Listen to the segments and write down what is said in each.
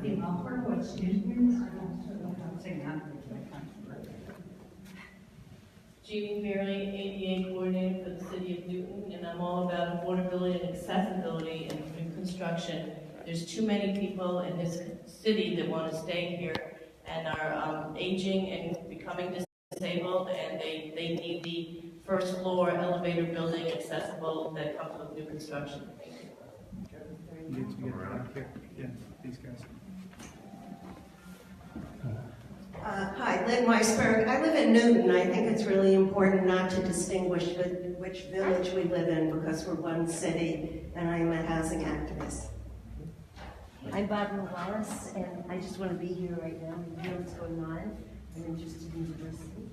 the offer, what students are Jeannie Fairley, ADA coordinator for the City of Newton, and I'm all about affordability and accessibility in new construction. There's too many people in this city that want to stay here and are aging and becoming disabled, and they need the first floor elevator building accessible that comes with new construction. Yeah, these guys. Hi, Lynn Weisberg. I live in Newton. I think it's really important not to distinguish which village we live in because we're one city, and I'm a housing activist. I'm Barbara Wallace, and I just want to be here right now and hear what's going on. I'm interested in diversity.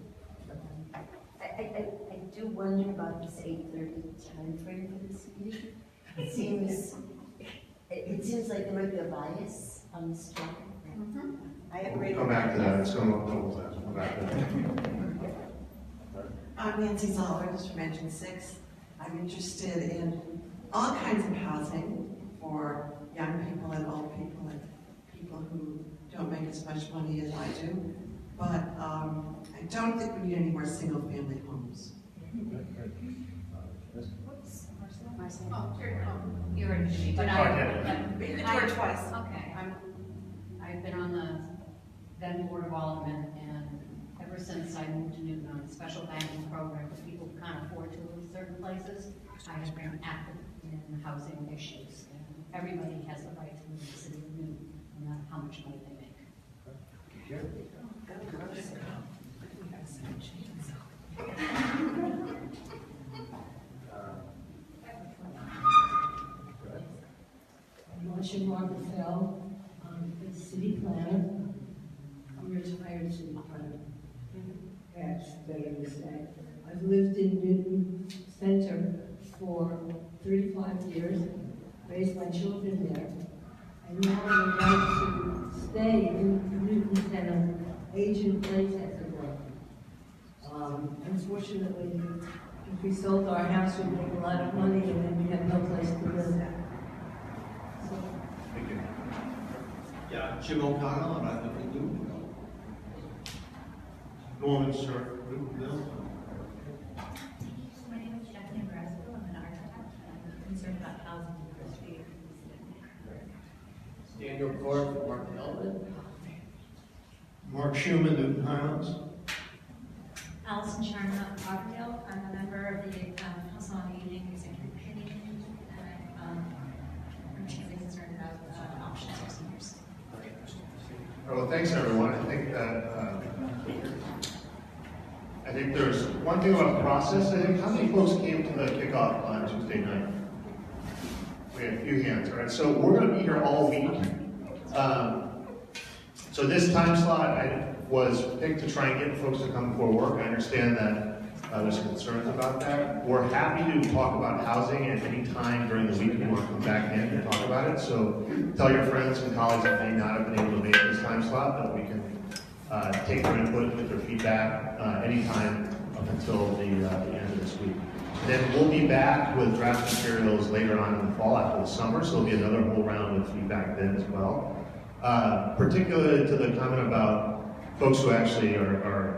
I do wonder about this 8:30 time frame for this meeting. It seems like there might be a bias on this topic. I agree. We'll come back to that. It's going to look a couple times. We'll come back to that. I'm Nancy Zoller, just from Engine 6. I'm interested in all kinds of housing for young people and old people and people who don't make as much money as I do. But I don't think we need any more single-family homes. Oh, sure. You heard me, but You can do it twice. Okay, I've been on the then Board of Aldermen, and ever since I moved to Newton on a special banking program for people who can't afford to live certain places, I have been active in housing issues. And everybody has the right to live in the city of Newton, no matter how much money they make. Marcia Markefell, the city planner. I'm retired city planner. That's better to say. I've lived in Newton Center for 35 years, raised my children there, and now I'm about to stay in Newton Center, age in place as it were. Unfortunately, if we sold our house, we'd make a lot of money, and then we'd have no place to live. Thank you. Yeah, Jim O'Connell, and I live in Newton. Norman, sir. Bill? My name is Jacqueline Brasco. I'm an architect. I'm concerned about housing diversity. Daniel Gordon, Mark Elman. Mark Schumann, Newton Highlands. Allison Sharma, Rockville. I'm a member of the Council on Aging Executive Committee, and I'm chiefly concerned about options for seniors. All right, well, thanks everyone. I think there's one thing about process. I think how many folks came to the kickoff on Tuesday night? We had a few hands. All right, so we're going to be here all week. So this time slot was picked to try and get folks to come before work. I understand that there's some concerns about that. We're happy to talk about housing at any time during the week if you want to come back in and talk about it. So tell your friends and colleagues that may not have been able to make this time slot that we can take their input, get their feedback anytime up until the end of this week. Then we'll be back with draft materials later on in the fall after the summer, so there'll be another whole round of feedback then as well. Particularly to the comment about folks who actually are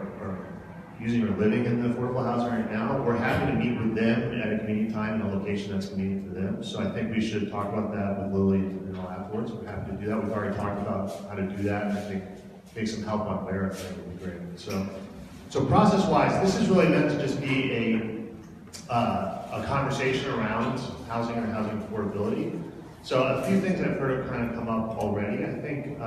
using or living in the affordable housing right now, we're happy to meet with them at a convenient time in a location that's convenient for them. So I think we should talk about that with Lily afterwards. We're happy to do that. We've already talked about how to do that, and I think take some help on where I think would be great. So process-wise, this is really meant to just be a conversation around housing and housing affordability. So a few things I've heard have kind of come up already. I think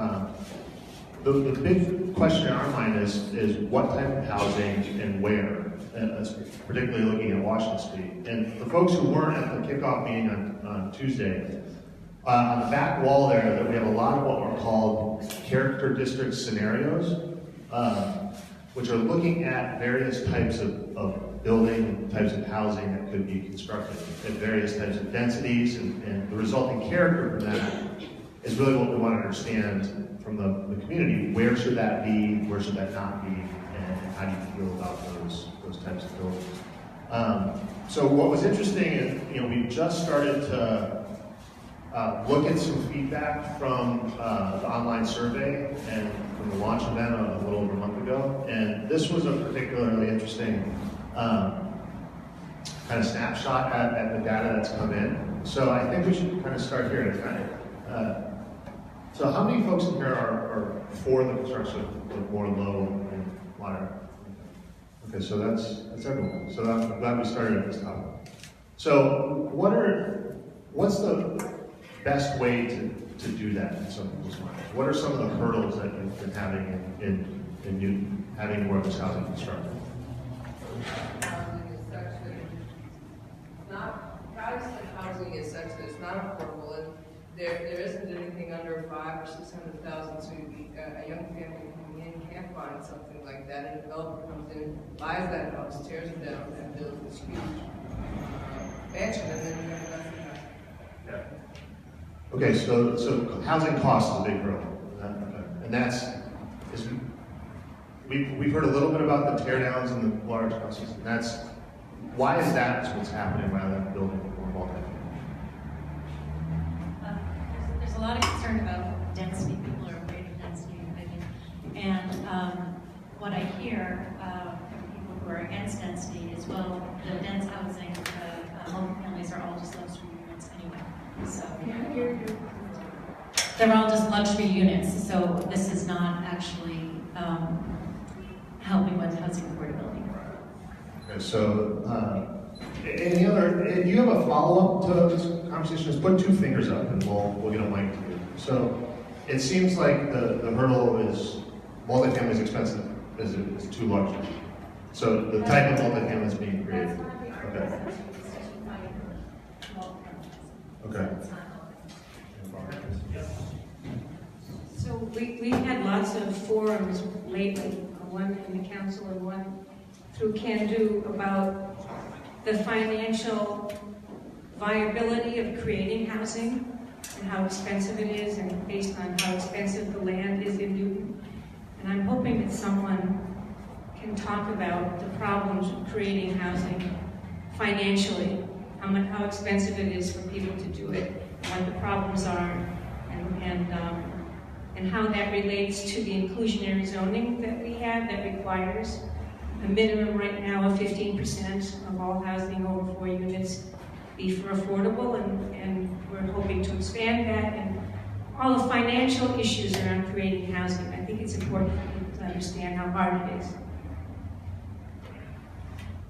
the big question in our mind is what type of housing and where, particularly looking at Washington Street. And the folks who weren't at the kickoff meeting on Tuesday, on the back wall there, that we have a lot of what are called character district scenarios, which are looking at various types of building, types of housing that could be constructed at various types of densities, and the resulting character from that is really what we want to understand from the community. Where should that be? Where should that not be? And how do you feel about those types of buildings? So what was interesting is, we just started to look at some feedback from the online survey and from the launch event a little over a month ago. And this was a particularly interesting kind of snapshot at the data that's come in. So I think we should kind of start here. So how many folks in here are for the construction of more low and moderate? Okay, so that's everyone. So I'm glad we started at this topic. So what's the best way to do that in some people's minds? What are some of the hurdles that you've been having in Newton, having more of this housing constructed? Housing is such that it's not affordable, and there isn't anything under $500,000 or $600,000, so a young family coming in can't find something like that. And a developer comes in, buys that house, tears it down, and builds this huge mansion, and then you have nothing else. Yeah. Okay, so housing cost is a big hurdle, and we've heard a little bit about the tear downs and the large houses, and why is that what's happening rather than building more multifamily? There's a lot of concern about density. People are afraid of density living. And what I hear from people who are against density is, well, the dense housing, the multifamilies are all just luxury units anyway. So they're all just luxury units. So this is not actually helping with housing affordability. Okay, so do you have a follow-up to this conversation? Just put two fingers up and we'll get a mic to you. So it seems like the hurdle is multifamily is expensive, is too large. So the type of multifamily is being created. Okay. So we've had lots of forums lately, one in the council and one through Can Do, about the financial viability of creating housing and how expensive it is, and based on how expensive the land is in Newton. And I'm hoping that someone can talk about the problems of creating housing financially, how expensive it is for people to do it, what the problems are, and how that relates to the inclusionary zoning that we have that requires a minimum right now of 15% of all housing over 4 units be for affordable, and we're hoping to expand that, and all the financial issues around creating housing. I think it's important for people to understand how hard it is.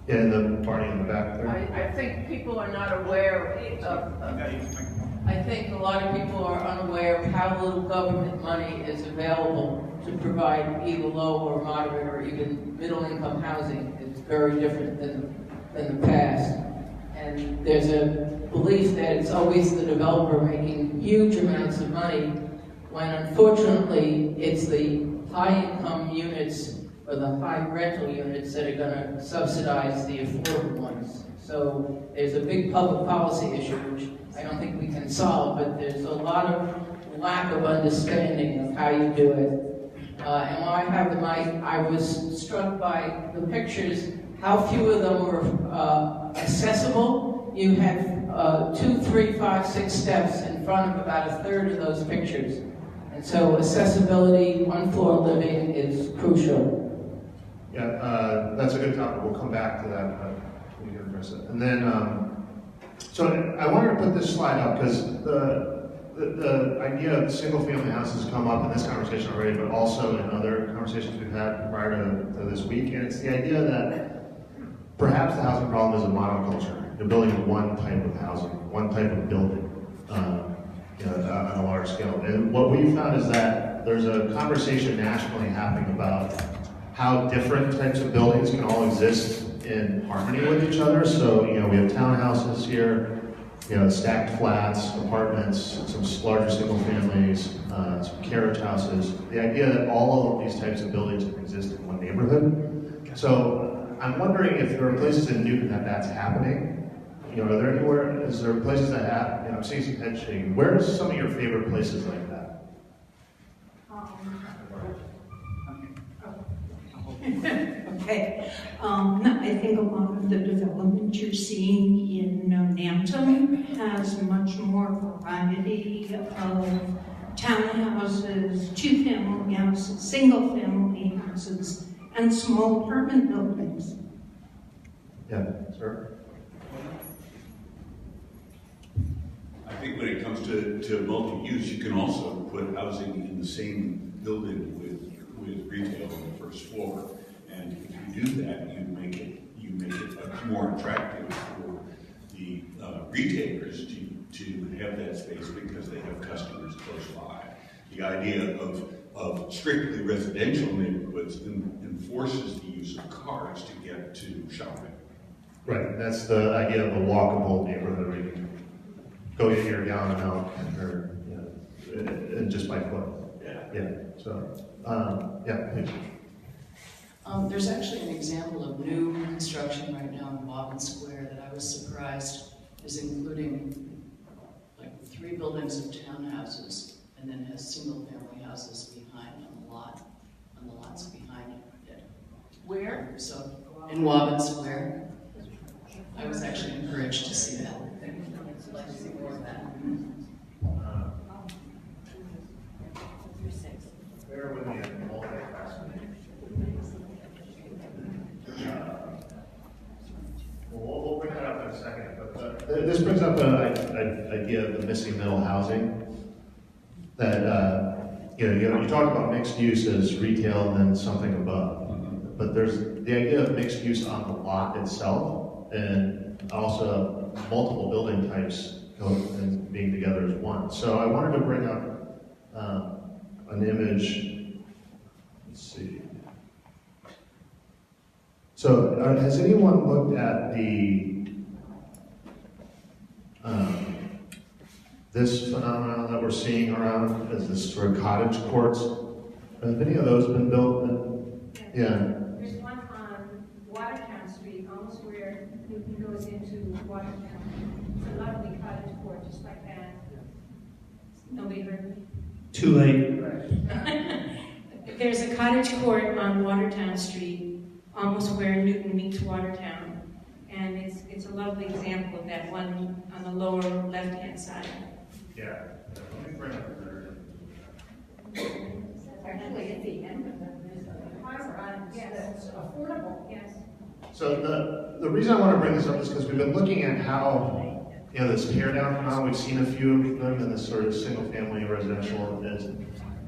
Yeah, and the party in the back there. I think people are not aware I think a lot of people are unaware of how little government money is available to provide either low or moderate or even middle-income housing. It's very different than the past. And there's a belief that it's always the developer making huge amounts of money, when unfortunately it's the high-income units or the high rental units that are going to subsidize the affordable ones. So there's a big public policy issue, which I don't think we can solve, but there's a lot of lack of understanding of how you do it. And while I have the mic, I was struck by the pictures, how few of them were accessible. You had 2, 3, 5, 6 steps in front of about a third of those pictures. And so accessibility, one-floor living is crucial. Yeah, that's a good topic. We'll come back to that. We can address it. And then, so I wanted to put this slide up because the idea of single-family houses has come up in this conversation already, but also in other conversations we've had prior to this week. And it's the idea that perhaps the housing problem is a monoculture. You're building one type of housing, one type of building, on a large scale. And what we've found is that there's a conversation nationally happening about how different types of buildings can all exist in harmony with each other. So, we have townhouses here, stacked flats, apartments, some larger single families, some carriage houses. The idea that all of these types of buildings can exist in one neighborhood. So I'm wondering if there are places in Newton that's happening. Are there is there places that have, I'm seeing some head shaking. Where are some of your favorite places like that? Okay. I think a lot of the development you're seeing in Nantum has much more variety of townhouses, two-family houses, single-family houses, and small apartment buildings. Yeah, sir. I think when it comes to multi-use, you can also put housing in the same building with retail on the first floor. And if you do that, you make it more attractive for the retailers to have that space because they have customers close by. The idea of strictly residential neighborhoods enforces the use of cars to get to shopping. Right, that's the idea of a walkable neighborhood where you can go in here, down and out, or and just by foot. Yeah. So, yeah, please. There's actually an example of new construction right now in Baldwin Square that I was surprised is including like 3 buildings of townhouses and then has single-family houses behind on the lots behind it. Where? So in Woburn Square, I was actually encouraged to see that. I'd like to see more of that. Bear with me, I'm multitasking. We'll bring that up in a second, but this brings up an idea of the missing middle housing. That you talk about mixed use as retail and then something above, but there's the idea of mixed use on the lot itself, and also multiple building types and being together as one. So I wanted to bring up an image. Let's see. So has anyone looked at this phenomenon that we're seeing around as this sort of cottage courts? Have any of those been built? Yeah. There's one on Watertown Street, almost where Newton goes into Watertown. It's a lovely cottage court, just like that. Nobody heard me? Too late. There's a cottage court on Watertown Street, almost where Newton meets Watertown. And it's a lovely example of that one on the lower left-hand side. Yeah. Let me bring up Actually, at the end of the harbor, yes, affordable, yes. So the reason I want to bring this up is because we've been looking at how, this tear down phenomenon, we've seen a few of them in this sort of single family residential.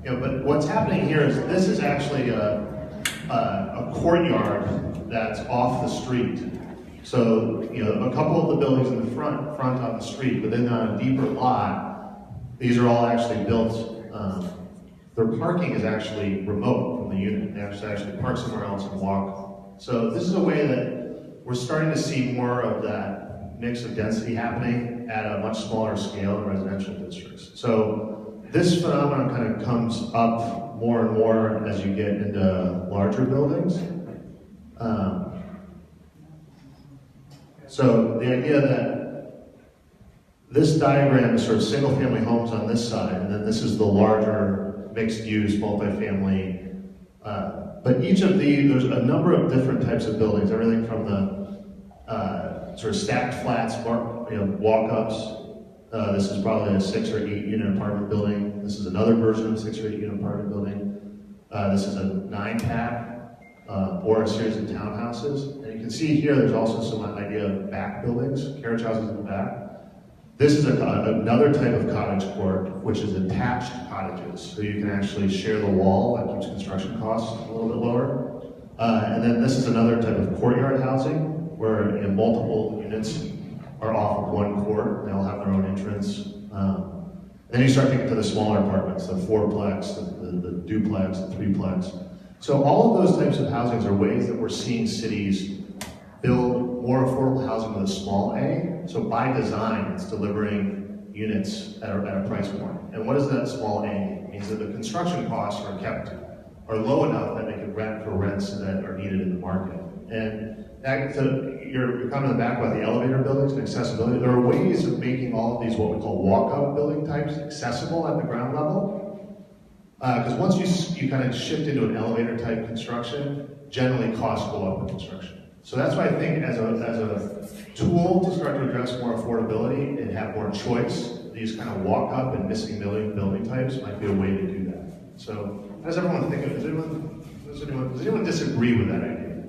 But what's happening here is this is actually a courtyard that's off the street. So, a couple of the buildings in the front on the street, but then on a deeper lot, these are all actually built, their parking is actually remote from the unit. They have to actually park somewhere else and walk. So this is a way that we're starting to see more of that mix of density happening at a much smaller scale in residential districts. So this phenomenon kind of comes up more and more as you get into larger buildings. So the idea that this diagram is sort of single-family homes on this side, and then this is the larger mixed-use multifamily. But each of these, there's a number of different types of buildings, everything from the sort of stacked flats, walk-ups. This is probably a 6 or 8 unit apartment building. This is another version of a 6 or 8 unit apartment building. This is a 9-pack. Or a series of townhouses. And you can see here there's also some idea of back buildings, carriage houses in the back. This is another type of cottage court, which is attached cottages. So you can actually share the wall, that keeps construction costs a little bit lower. And then this is another type of courtyard housing, where multiple units are off of one court. They all have their own entrance. Then you start getting to the smaller apartments, the 4-plex, the duplex, the 3-plex. So all of those types of housings are ways that we're seeing cities build more affordable housing with a small a. So by design, it's delivering units at a price point. And what is that small a? It means that the construction costs are low enough that they can rent for rents that are needed in the market. And you're coming back about the elevator buildings and accessibility. There are ways of making all of these what we call walk-up building types accessible at the ground level. Because once you kind of shift into an elevator type construction, generally costs go up in construction. So that's why I think as a tool to start to address more affordability and have more choice, these kind of walk up and missing building types might be a way to do that. So how does everyone think of it? Does anyone disagree with that idea?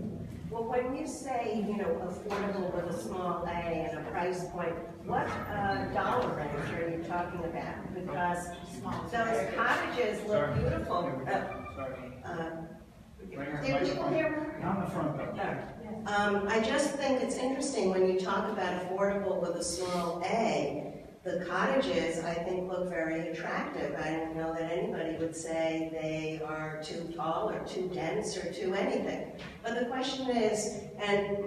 Well, when you say, affordable with a small a and a price point, what dollar range are you talking about? Because those cottages look beautiful. Did people hear me? Not in the front though. I just think it's interesting when you talk about affordable with a small a, the cottages, I think, look very attractive. I don't know that anybody would say they are too tall or too dense or too anything. But the question is, and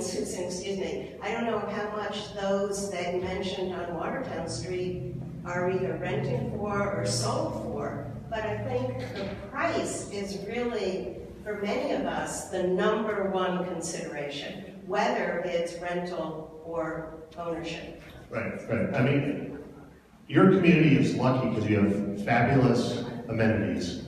Susan, excuse me, I don't know how much those that you mentioned on Watertown Street are either renting for or sold for. But I think the price is really, for many of us, the number one consideration, whether it's rental or ownership. Right. I mean, your community is lucky because you have fabulous amenities,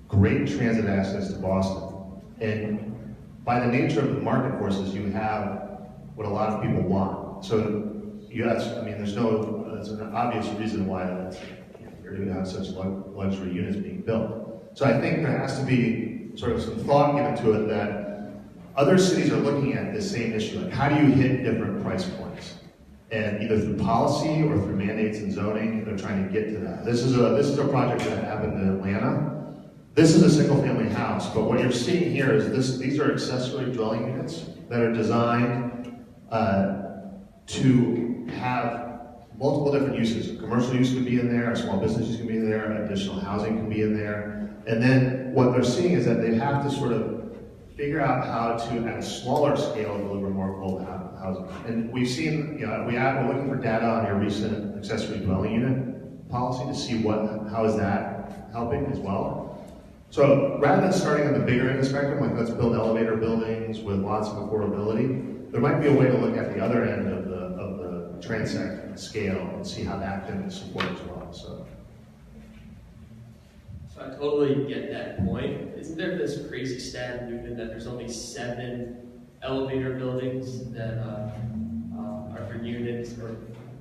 great transit access to Boston, and by the nature of the market forces, you have what a lot of people want. So, yes, I mean, there's an obvious reason why you're going to have such luxury units being built. So I think there has to be sort of some thought given to it that other cities are looking at this same issue, like how do you hit different price points? And either through policy or through mandates and zoning, they're trying to get to that. This is a project that happened in Atlanta. This is a single-family house, but what you're seeing here is these are accessory dwelling units that are designed to have multiple different uses. Commercial use could be in there, small business use can be in there, additional housing can be in there. And then what they're seeing is that they have to sort of figure out how to, at a smaller scale, deliver more affordable housing. And we've seen, we're looking for data on your recent accessory dwelling unit policy to see how is that helping as well. So rather than starting on the bigger end of the spectrum, like let's build elevator buildings with lots of affordability, there might be a way to look at the other end of the transect scale and see how that can support as well. So I totally get that point. Isn't there this crazy stat in Newton that there's only 7 elevator buildings that are for units, or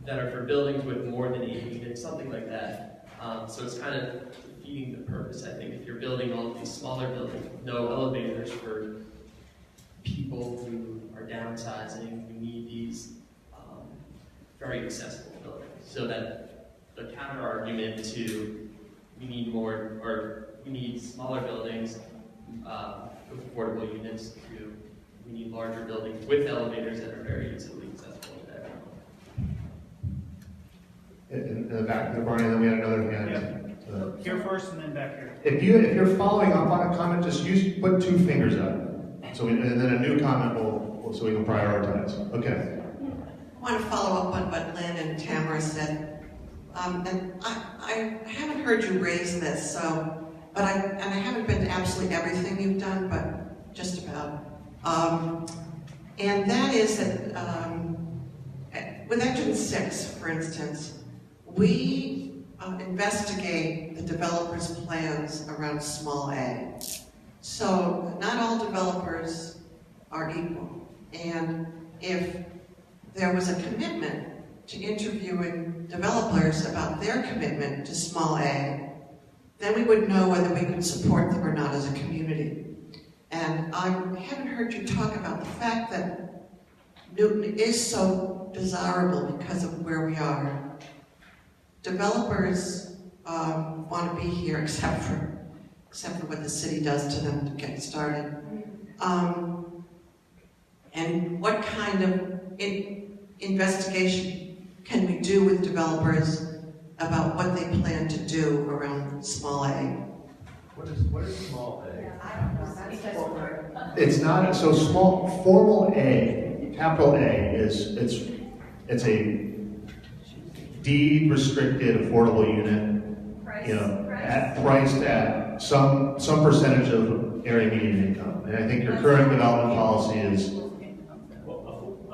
that are for buildings with more than 8 units, something like that. So it's kind of defeating the purpose, I think, if you're building all of these smaller buildings with no elevators for people who are downsizing, who need these very accessible buildings. So that the counter argument to we need smaller buildings with affordable units to we need larger buildings with elevators that are very easily accessible to everyone. in the back there, Barney, and then we had another hand. Yeah. Here first and then back here. If you're following up on a comment, just put 2 fingers up. And then a new comment so we can prioritize. Okay. I want to follow up on what Lynn and Tamara said. And I haven't heard you raise this, but I haven't been to absolutely everything you've done, but just about. And that is that with Engine 6, for instance, we investigate the developer's plans around small a. So not all developers are equal. And if there was a commitment to interviewing developers about their commitment to small a, then we would know whether we could support them or not as a community. And I haven't heard you talk about the fact that Newton is so desirable because of where we are. Developers want to be here except for what the city does to them to get started. And what kind of investigation can we do with developers about what they plan to do around small a? What is small a? It's not so small. Formal A, capital A, it's a deed restricted affordable unit. Priced at some percentage of area median income. And I think your current development policy is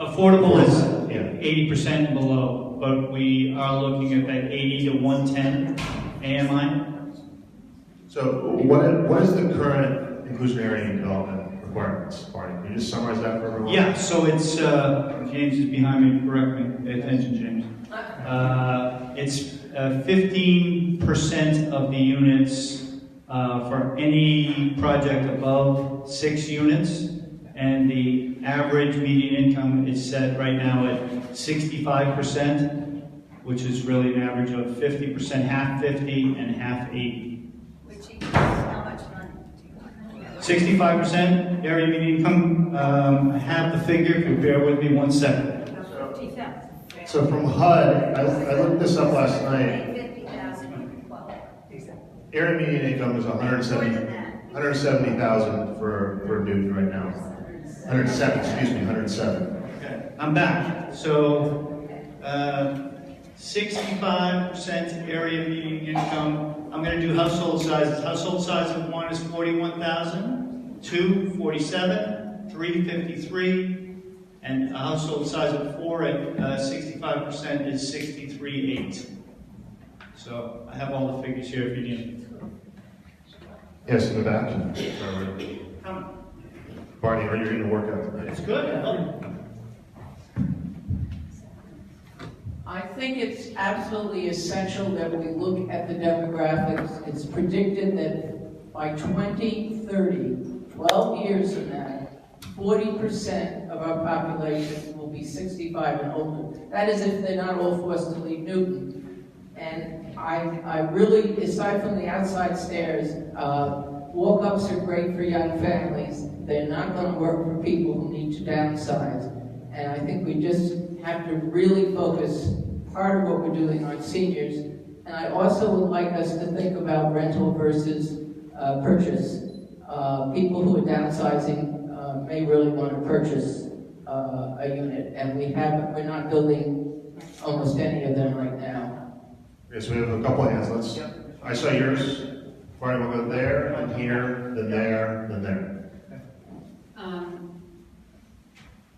affordable is 80% and below, but we are looking at that 80 to 110 AMI. So what is the current inclusionary development requirements, Barney? Can you just summarize that for everyone? Yeah, so it's, James is behind me, correct me, pay attention, James. It's 15% of the units for any project above 6 units, and the average median income is set right now at 65%, which is really an average of 50%, half 50 and half 80. Which equals how much money? 65% area median income. I have the figure, if you bear with me 1 second. So from HUD, I looked this up last night. 50,000, Area median income is 170,000 for Newton right now. 107. Okay, I'm back. So 65% area median income. I'm going to do household sizes. Household size of 1 is 41,000, 2, 47, 3, 53, and a household size of 4 at 65% is 63.8. So I have all the figures here if you need them. Yes, in the back. Barney, are you in the workout tonight? It's good. I think it's absolutely essential that we look at the demographics. It's predicted that by 2030, 12 years from now, 40% of our population will be 65 and older. That is if they're not all forced to leave Newton. And I really, aside from the outside stairs, walk-ups are great for young families. They're not going to work for people who need to downsize. And I think we just have to really focus part of what we're doing on seniors. And I also would like us to think about rental versus purchase. People who are downsizing may really want to purchase a unit, and we're not building almost any of them right now. Yes, we have a couple of hands. I saw yours. Barney, we'll go there, and here, then there, then there.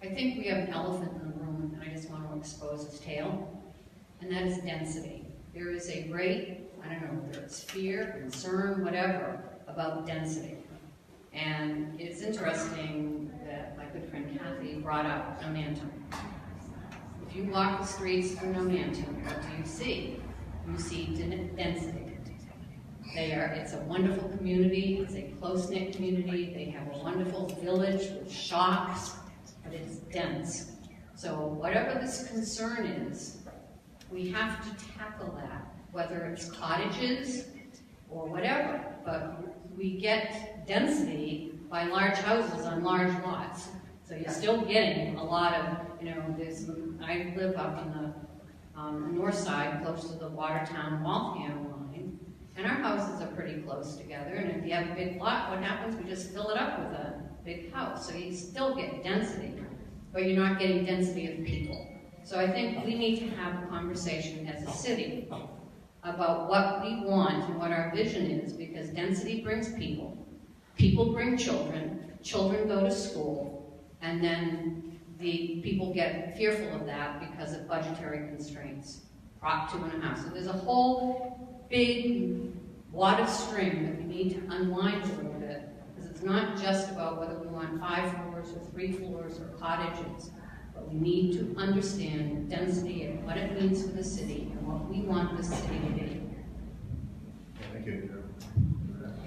I think we have an elephant in the room, and I just want to expose its tail, and that is density. There is a great, I don't know whether it's fear, concern, whatever, about density. And it's interesting that my good friend Kathy brought up Normanton. If you walk the streets of Normanton, what do you see? You see density. It's a wonderful community, it's a close-knit community, they have a wonderful village with shops, but it's dense. So whatever this concern is, we have to tackle that, whether it's cottages or whatever, but we get density by large houses on large lots. So you're still getting a lot of, I live up on the north side, close to the Watertown-Waltham line, and our houses are pretty close together, and if you have a big lot, what happens? We just fill it up with a big house. So you still get density, but you're not getting density of people. So I think we need to have a conversation as a city about what we want and what our vision is, because density brings people. People bring children. Children go to school, and then the people get fearful of that because of budgetary constraints. Prop 2.5. So there's a whole big water string that we need to unwind a little bit, because it's not just about whether we want 5 floors or 3 floors or cottages, but we need to understand density and what it means for the city and what we want the city to be. Thank you.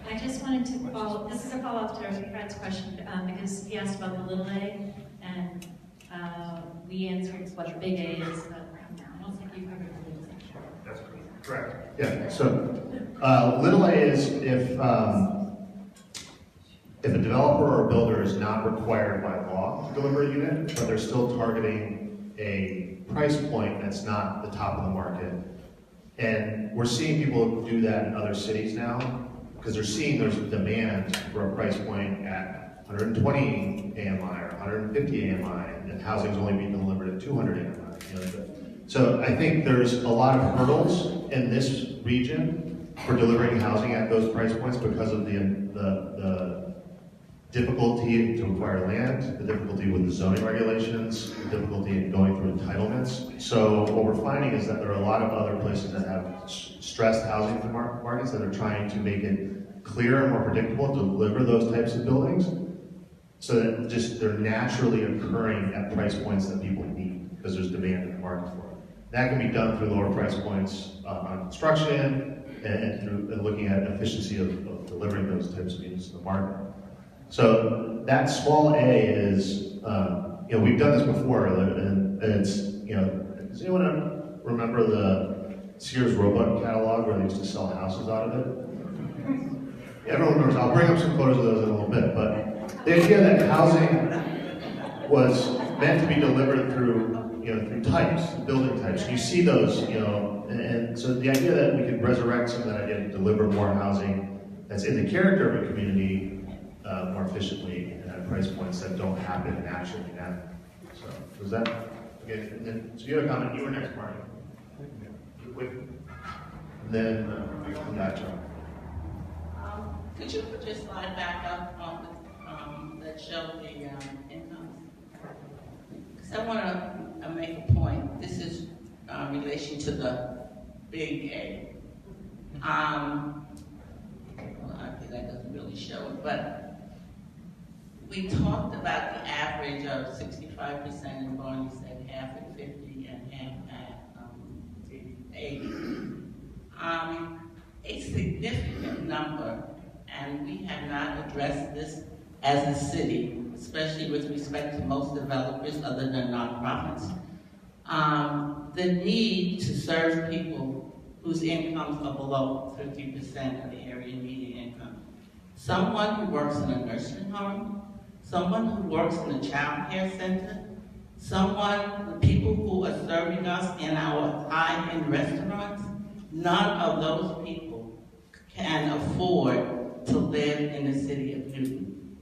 I just wanted to follow, this is a follow-up to our friend's question, because he asked about the little a, and we answered what the big A is, but I don't think you covered the little a. That's correct. Yeah, so little a is if a developer or builder is not required by law to deliver a unit, but they're still targeting a price point that's not the top of the market. And we're seeing people do that in other cities now, because they're seeing there's a demand for a price point at 120 AMI or 150 AMI, and housing is only being delivered at 200 AMI. So I think there's a lot of hurdles in this region for delivering housing at those price points because of the difficulty to acquire land, the difficulty with the zoning regulations, the difficulty in going through entitlements. So what we're finding is that there are a lot of other places that have stressed housing markets that are trying to make it clearer and more predictable to deliver those types of buildings, so that just they're naturally occurring at price points that people need, because there's demand in the market for it. That can be done through lower price points on construction and through looking at efficiency of delivering those types of units to the market. So that small A is, we've done this before, and it's, does anyone remember the Sears Roebuck catalog where they used to sell houses out of it? Everyone remembers. I'll bring up some photos of those in a little bit, but the idea that housing was meant to be delivered through types, building types. You see those, and so the idea that we could resurrect some of that idea to deliver more housing that's in the character of a community more efficiently and at price points that don't happen naturally now. So, was that okay? And then, so you had a comment. You were next, Marty. Quick. And then come back, John. Could you put your slide back up on that show the incomes? Because I want to make a point. This is relation to the big A. Well, actually that doesn't really show it, but we talked about the average of 65%, and Barney said half at 50 and half at 80. A significant number, and we have not addressed this as a city, especially with respect to most developers other than nonprofits. The need to serve people whose incomes are below 50% of the area median income. Someone who works in a nursing home, someone who works in a child care center, the people who are serving us in our high-end restaurants, none of those people can afford to live in the city of Newton.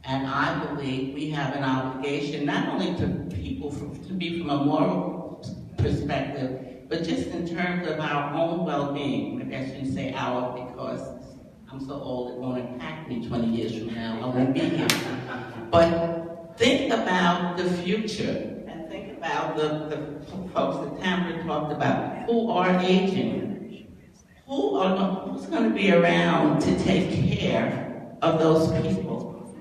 And I believe we have an obligation, not only to people to be from a moral perspective, but just in terms of our own well-being. Maybe I shouldn't say our, because I'm so old it won't impact me 20 years from now. I won't be here. But think about the future, and think about the folks that Tamara talked about, who are aging. Who's going to be around to take care of those people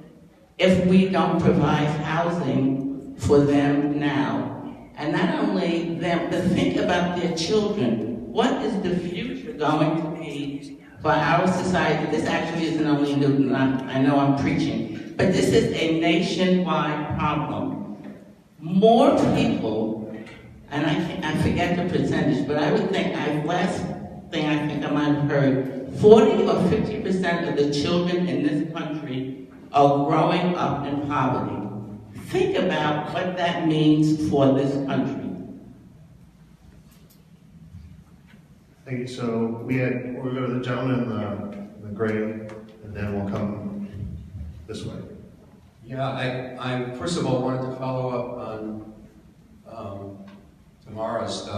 if we don't provide housing for them now? And not only them, but think about their children. What is the future going to be for our society? This actually isn't only Newton, I know I'm preaching, but this is a nationwide problem. More people, and I forget the percentage, but I would think, last thing I think I might have heard, 40 or 50% of the children in this country are growing up in poverty. Think about what that means for this country. Thank you. So we'll go to the gentleman in the gray, and then we'll come this way. Yeah, I first of all wanted to follow up on Tamara's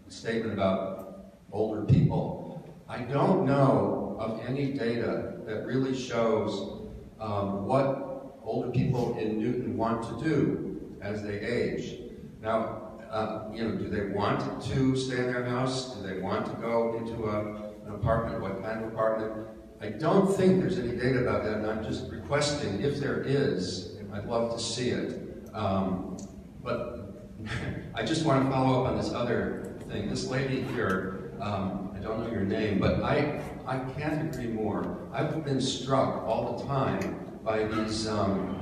statement about older people. I don't know of any data that really shows what older people in Newton want to do as they age. Now, do they want to stay in their house? Do they want to go into an apartment? What kind of apartment? I don't think there's any data about that, and I'm just requesting, if there is, I'd love to see it. But I just want to follow up on this other thing. This lady here, I don't know your name, but I can't agree more. I've been struck all the time by these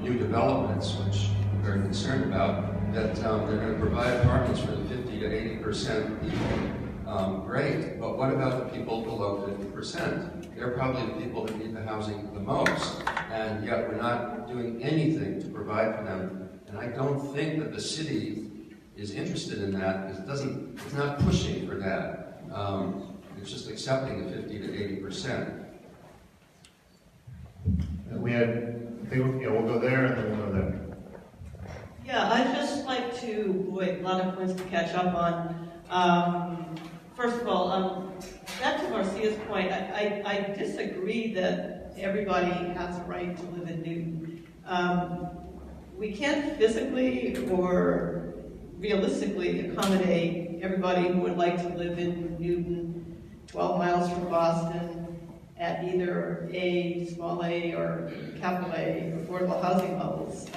new developments, which I'm very concerned about, that they're going to provide apartments for the 50 to 80% people. Great, but what about the people below 50%? They're probably the people that need the housing the most, and yet we're not doing anything to provide for them. And I don't think that the city is interested in that. It's not pushing for that. It's just accepting the 50 to 80%. We'll go there and then we'll go there. Yeah, I'd just like to, a lot of points to catch up on. First of all, back to Marcia's point, I disagree that everybody has a right to live in Newton. We can't physically or realistically accommodate everybody who would like to live in Newton, 12 miles from Boston, at either A, small a, or capital A, affordable housing levels,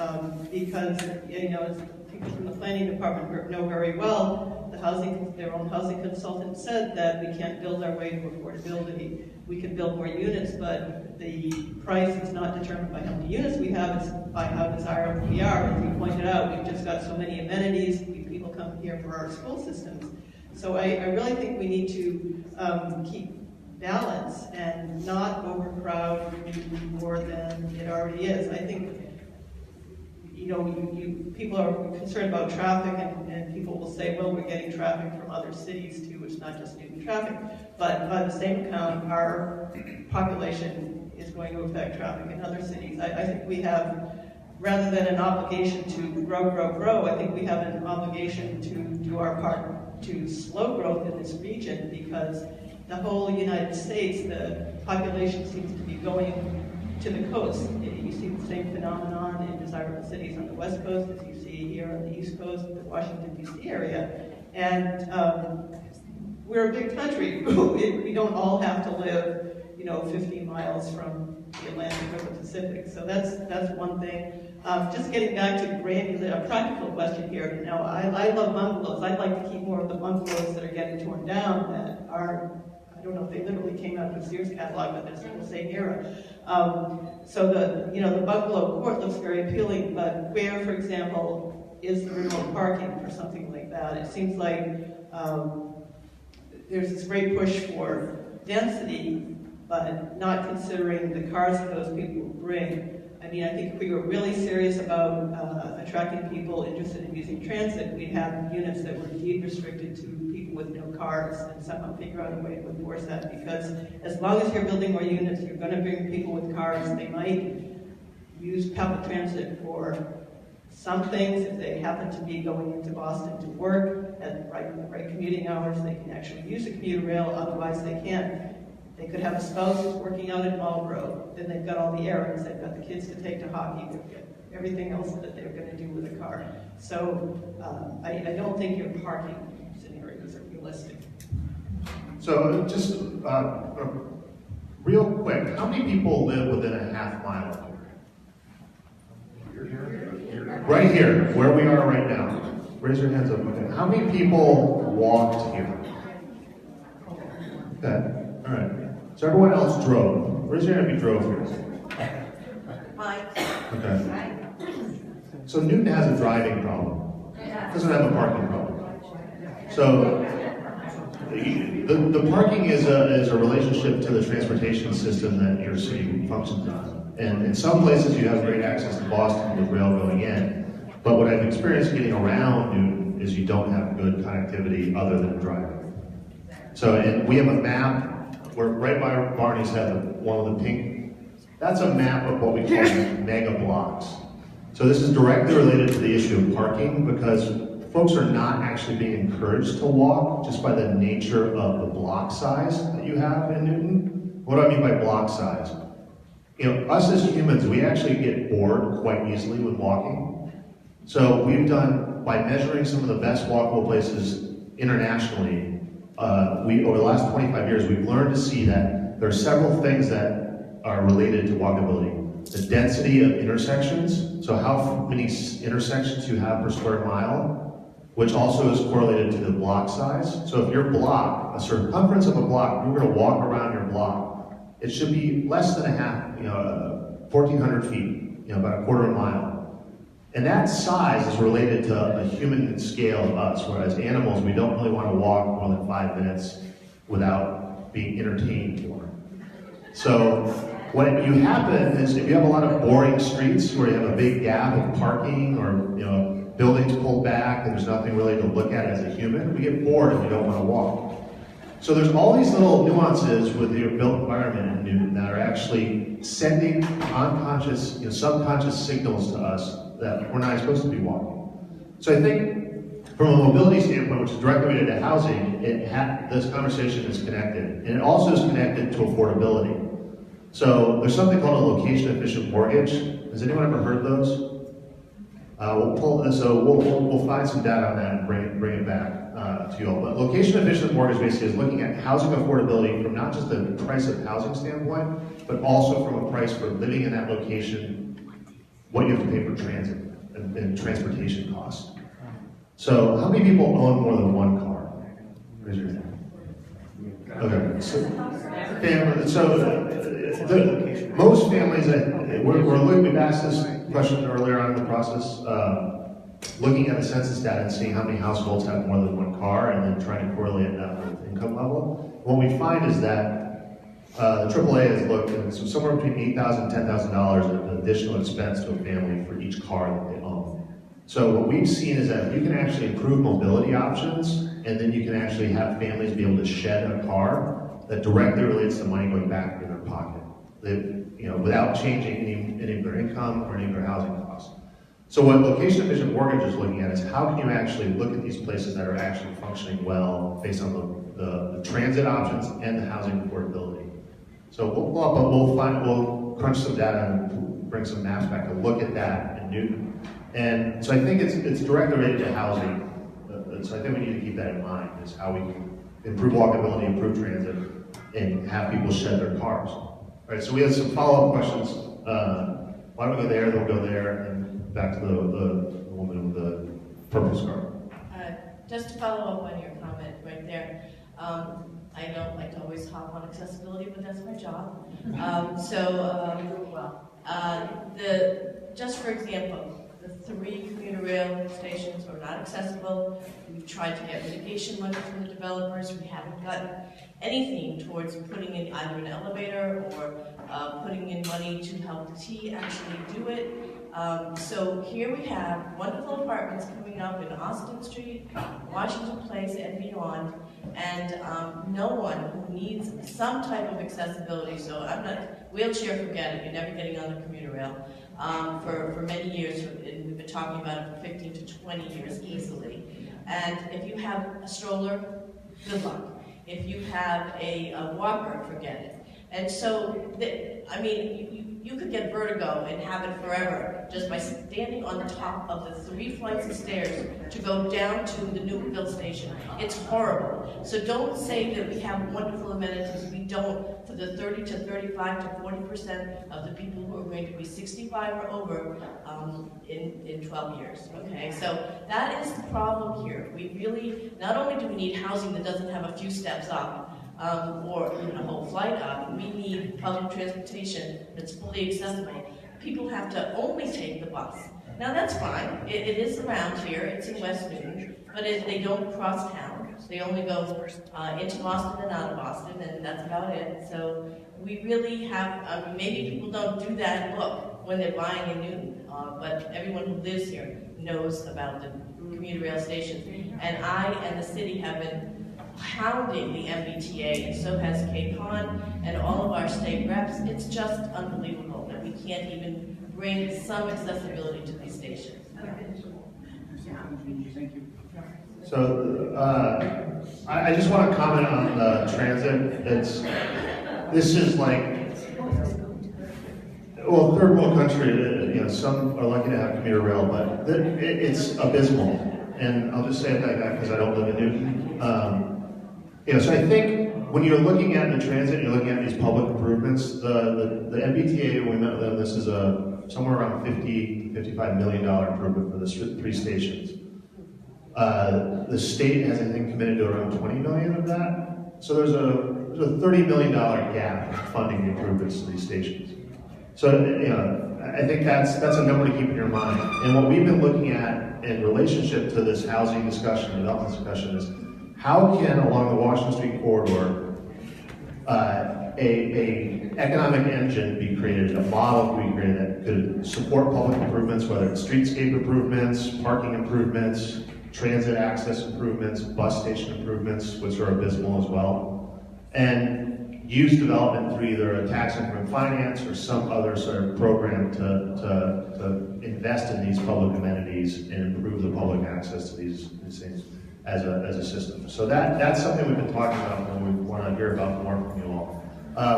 because, as people from the planning department know very well, their own housing consultant said that we can't build our way to affordability. We can build more units, but the price is not determined by how many units we have, it's by how desirable we are. As you pointed out, we've just got so many amenities, people come here for our school systems. So I really think we need to keep balance and not overcrowd more than it already is. I think, people are concerned about traffic, and people will say, well, we're getting traffic from other cities too, it's not just Newton traffic. But by the same account, our population is going to affect traffic in other cities. I think we have, rather than an obligation to grow, I think we have an obligation to do our part to slow growth in this region, because the whole United States, the population seems to be going to the coast. You see the same phenomenon in desirable cities on the West Coast as you see here on the East Coast, the Washington, D.C. area. And we're a big country. We don't all have to live, 15 miles from the Atlantic or the Pacific. So that's one thing. Just getting back to a practical question here. I love bungalows. I'd like to keep more of the bungalows that are getting torn down that are, I don't know if they literally came out of the Sears catalog, but they're still the same era. So the bungalow court looks very appealing, but where, for example, is the remote parking for something like that? It seems like there's this great push for density, but not considering the cars that those people bring. I think if we were really serious about attracting people interested in using transit, we'd have units that were indeed restricted to people with no cars, and somehow figure out a way to enforce that. Because as long as you're building more units, you're going to bring people with cars. They might use public transit for some things. If they happen to be going into Boston to work at the right commuting hours, they can actually use a commuter rail. Otherwise, they can't. They could have a spouse who's working out in Marlboro, then they've got all the errands, they've got the kids to take to hockey, they've got everything else that they're going to do with a car. So I don't think your parking scenarios are realistic. So just real quick, how many people live within a half mile of here? Right here, where we are right now. Raise your hands up. Okay. How many people walked here? Okay, all right. So everyone else drove. Raise your hand if you drove here. Okay. So Newton has a driving problem. It doesn't have a parking problem. So the parking is a relationship to the transportation system that your city functions on. And in some places you have great access to Boston with rail going in. But what I've experienced getting around Newton is you don't have good connectivity other than driving. So we have a map. We're right by Barney's head, one of the pink. That's a map of what we call mega blocks. So this is directly related to the issue of parking, because folks are not actually being encouraged to walk just by the nature of the block size that you have in Newton. What do I mean by block size? Us as humans, we actually get bored quite easily when walking. So we've done, by measuring some of the best walkable places internationally, over the last 25 years, we've learned to see that there are several things that are related to walkability. The density of intersections, so how many intersections you have per square mile, which also is correlated to the block size. So if your block, a circumference of a block, you're going to walk around your block, it should be less than 1,400 feet, about a quarter of a mile. And that size is related to a human scale of us, whereas animals, we don't really want to walk more than 5 minutes without being entertained more. So what you happen is if you have a lot of boring streets where you have a big gap of parking or buildings pulled back and there's nothing really to look at as a human, we get bored and we don't want to walk. So there's all these little nuances with your built environment in Newton that are actually sending unconscious, subconscious signals to us that we're not supposed to be walking. So I think from a mobility standpoint, which is directly related to housing, this conversation is connected. And it also is connected to affordability. So there's something called a location-efficient mortgage. Has anyone ever heard those? We'll find some data on that and bring it back. to you all. But location efficient mortgage basically is looking at housing affordability from not just the price of housing standpoint, but also from a price for living in that location, what you have to pay for transit and transportation costs. So how many people own more than one car? Raise your hand. Okay, most families, we've asked this question earlier on in the process, looking at the census data and seeing how many households have more than one car and then trying to correlate that with income level. What we find is that the AAA has looked at somewhere between $8,000 and $10,000 of additional expense to a family for each car that they own. So what we've seen is that if you can actually improve mobility options, and then you can actually have families be able to shed a car, that directly relates to money going back into their pocket, without changing any of their income or any of their housing costs. So what location efficient mortgage is looking at is how can you actually look at these places that are actually functioning well based on the transit options and the housing affordability. So we'll crunch some data and bring some maps back to look at that in Newton. And so I think it's directly related to housing. So I think we need to keep that in mind, is how we can improve walkability, improve transit, and have people shed their cars. All right, so we have some follow-up questions. Why don't we go there, then we'll go there, and back to the woman with the purple scarf. Just to follow up on your comment right there, I don't like to always hop on accessibility, but that's my job. Just for example, the 3 commuter rail stations are not accessible. We've tried to get mitigation money from the developers. We haven't gotten anything towards putting in either an elevator or putting in money to help the T actually do it. So here we have wonderful apartments coming up in Austin Street, Washington Place, and beyond, and no one who needs some type of accessibility. So I'm not wheelchair, forget it. You're never getting on the commuter rail. For many years, and we've been talking about it for 15 to 20 years easily. And if you have a stroller, good luck. If you have a walker, forget it. And so, you could get vertigo and have it forever just by standing on the top of the 3 flights of stairs to go down to the Newtonville station. It's horrible. So don't say that we have wonderful amenities. We don't, for the 30 to 35 to 40% of the people who are going to be 65 or over in 12 years, okay? So that is the problem here. We really, not only do we need housing that doesn't have a few steps up, or even a whole flight up, we need public transportation that's fully accessible. People have to only take the bus. Now that's fine, it is around here, it's in West Newton, but they don't cross town. They only go into Boston and out of Boston, and that's about it. So we really have, maybe people don't do that look when they're buying in Newton, but everyone who lives here knows about the commuter rail stations. And I and the city have been hounding the MBTA, and so has Cape Cod and all of our state reps. It's just unbelievable that we can't even bring some accessibility to these stations. So I just want to comment on the transit. This is like, well, third world country, some are lucky to have commuter rail, but it's abysmal. And I'll just say it like that because I don't live in Newton. So I think when you're looking at the transit, you're looking at these public improvements, the MBTA, when we met with them, this is somewhere around $55 million improvement for the 3 stations. The state has, I think, committed to around 20 million of that. So there's a $30 million gap in funding the improvements to these stations. So, I think that's a number to keep in your mind. And what we've been looking at in relationship to this housing discussion, development discussion, is how can, along the Washington Street corridor, a economic engine be created, a model be created that could support public improvements, whether it's streetscape improvements, parking improvements, transit access improvements, bus station improvements, which are abysmal as well, and use development through either a tax increment finance or some other sort of program to invest in these public amenities and improve the public access to these things as a system. So that's something we've been talking about and we want to hear about more from you all.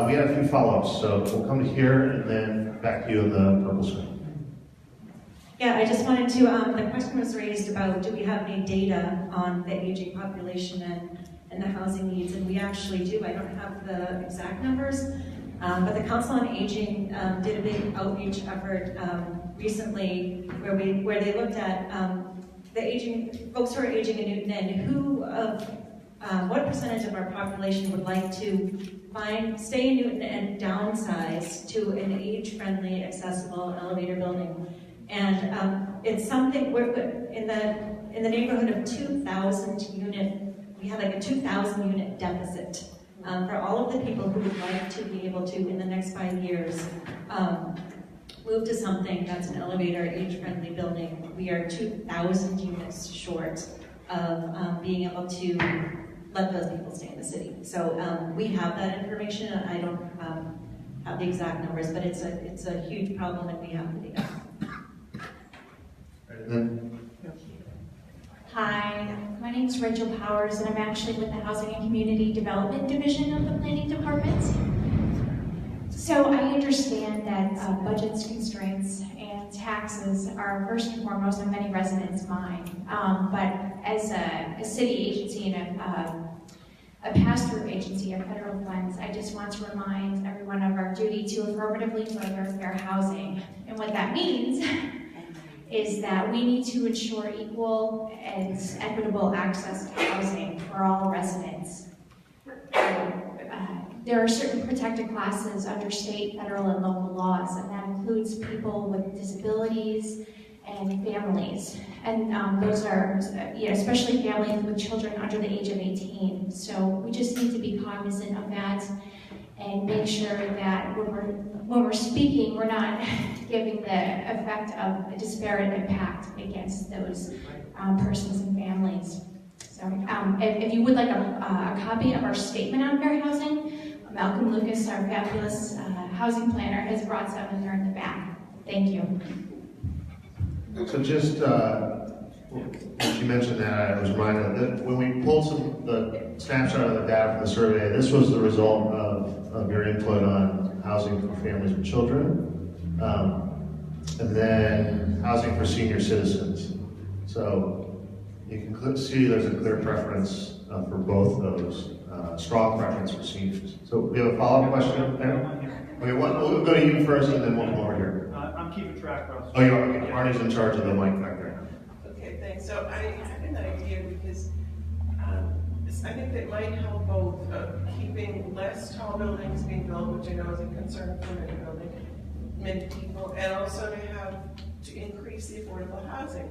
We had a few follow-ups, so we'll come to here and then back to you in the purple screen. Yeah, I just wanted to, the question was raised about do we have any data on the aging population and the housing needs, and we actually do. I don't have the exact numbers, but the Council on Aging did a big outreach effort recently where they looked at the aging, folks who are aging in Newton and what percentage of our population would like to stay in Newton and downsize to an age-friendly, accessible elevator building. And it's something, we're in the neighborhood of 2,000 unit, we have like a 2,000 unit deficit for all of the people who would like to be able to, in the next 5 years, move to something that's an elevator, age-friendly building. We are 2,000 units short of being able to let those people stay in the city. So we have that information. I don't have the exact numbers, but it's a huge problem, and we have the data. Hi, my name is Rachel Powers, and I'm actually with the Housing and Community Development Division of the Planning Department. So I understand that budgets, constraints, and taxes are first and foremost on many residents' mind. But as a city agency and a pass-through agency of federal funds, I just want to remind everyone of our duty to affirmatively further fair housing. And what that means is that we need to ensure equal and equitable access to housing for all residents. There are certain protected classes under state, federal, and local laws, and that includes people with disabilities and families. And those are, especially families with children under the age of 18. So we just need to be cognizant of that and make sure that when we're speaking, we're not giving the effect of a disparate impact against those persons and families. So if you would like a copy of our statement on fair housing, Malcolm Lucas, our fabulous housing planner, has brought some, and they're in the back. Thank you. So just, when she mentioned that, I was reminded that when we pulled the snapshot of the data from the survey, this was the result of your input on housing for families with children, and then housing for senior citizens. So you can see there's a clear preference for both those, strong preference for seniors. So we have a follow-up question there? Okay, we'll go to you first, and then we'll come over here. I'm keeping track of. Oh, you are? Okay. Arnie's in charge of the mic back there. Okay, thanks. So I had an idea because I think that might help both keeping less tall buildings being built, which I know is a concern for many people, and also to increase the affordable housing.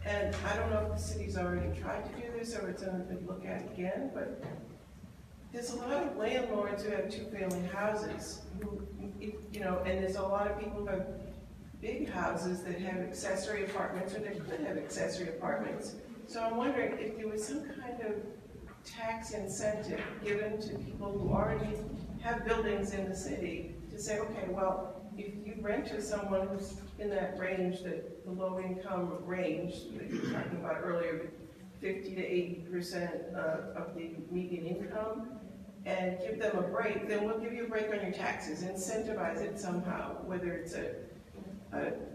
And I don't know if the city's already tried to do this or it's something to look at again, but there's a lot of landlords who have two-family houses who, and there's a lot of people who have big houses that have accessory apartments, or they could have accessory apartments. So I'm wondering if there was some kind of tax incentive given to people who already have buildings in the city to say, okay, well, if you rent to someone who's in that range, that the low income range that you were talking about earlier, 50 to 80% of the median income, and give them a break, then we'll give you a break on your taxes, incentivize it somehow, whether it's a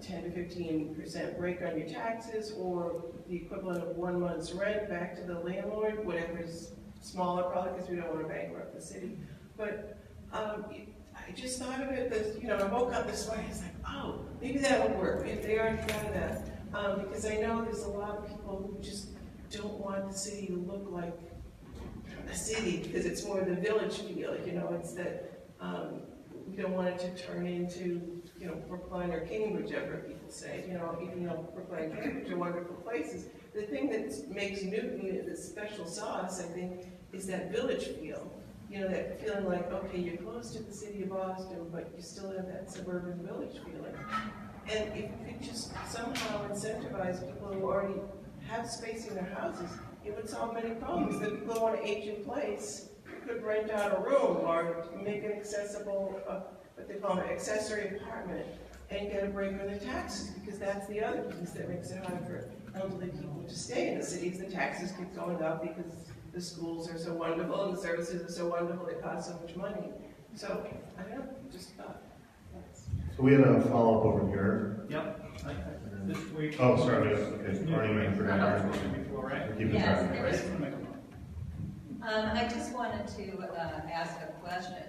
10 to 15% break on your taxes, or the equivalent of 1 month's rent back to the landlord, whatever is smaller, probably because we don't want to bankrupt the city. But I just thought of it as, I woke up this morning, it's like, oh, maybe that would work if they already thought of that. Because I know there's a lot of people who just don't want the city to look like a city, because it's more the village feel, it's that we don't want it to turn into, Brookline or Cambridge, ever people say, even though Brookline and Cambridge are wonderful places. The thing that makes Newton the special sauce, I think, is that village feel. That feeling like, okay, you're close to the city of Boston, but you still have that suburban village feeling. And if you could just somehow incentivize people who already have space in their houses, it would solve many problems. The people who want to age in place could rent out a room or make an accessible, what they call an accessory apartment, and get a break on their taxes, because that's the other piece that makes it hard for elderly people to stay in the cities. The taxes keep going up because the schools are so wonderful and the services are so wonderful, they cost so much money. So, I don't know, just thought. So we had a follow-up over here. Yep. This week. Oh, sorry, okay, already waiting for that. Keep it track. I just wanted to ask a question,